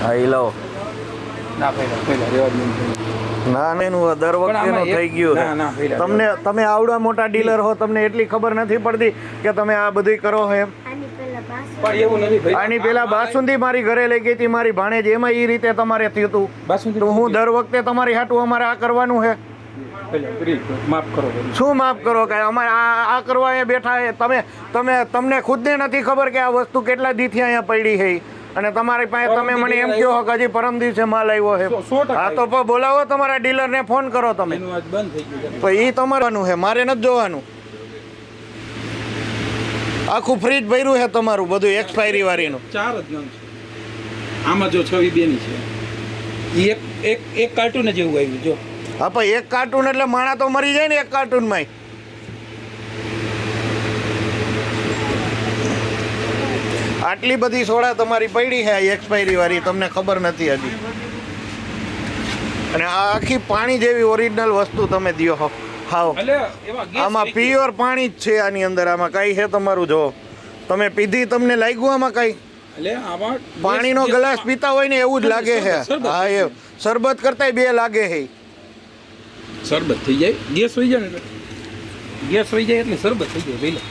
હા ઈ લો ના પહેલા રેવા દે. ના એનું દર વખતેનું થઈ ગયું ના, ના, છે પહેલા તમને તમે આવડા મોટા ડીલર હો તમને એટલી ખબર નથી પડતી કે તમે આ બધું કરો છો એમ પણ એવું નથી ભાઈ. આની પેલા બાસુંદી મારી ઘરે લઈ ગઈ હતી મારી ભાણેજ એમાં એ રીતે તમારે થયું હતું બાસુંદી તો હું દર વખતે તમારી હાટું અમારે આ કરવાનું છે પહેલા પ્લીઝ માફ કરો. શું માફ કરો કે અમારે આ કરવા અહીંયા બેઠા છે તમને ખુદને નથી ખબર કે આ વસ્તુ કેટલા દીથી અહીંયા પડી છે અને તમારી પાસે તમે મને એમ કહો કે હજી પરમ દિવસે માલ આવ્યો છે 100% હા તો પણ બોલાવો તમારા ડીલરને ફોન કરો તમે એનું આજ બંધ થઈ ગયું. તો એ તમારું છે મારે નથી જોવાનું આખું ફ્રીજ ભર્યું છે તમારું બધું એક્સપાયરી વાળીનું 4 જ નંગ છે આમાં જો 6 2 ની છે ઈ એક કાર્ટૂન જેવું આવ્યું જો. હા પણ એક કાર્ટૂન એટલે માણા તો મરી જાય ને એક કાર્ટૂનમાં આટલી બધી સોડા તમારી પડી છે એક્સપાયરી વાળી તમને ખબર નથી હજી અને આ આખી પાણી જેવી ઓરિજિનલ વસ્તુ તમે દો હો હાવ એટલે એમાં ગેસ આમાં પ્યોર પાણી જ છે આની અંદર આમાં કઈ છે તમારું જો તમે પીધી તમને લાગ્યું આમાં કઈ એટલે આમાં પાણીનો ગ્લાસ પીતા હોય ને એવું જ લાગે છે હા એ શરબત કરતા 2 લાગે છે શરબત થઈ જાય ગેસ હોઈ જાય ને એટલે ગેસ હોઈ જાય એટલે શરબત થઈ જાય પહેલા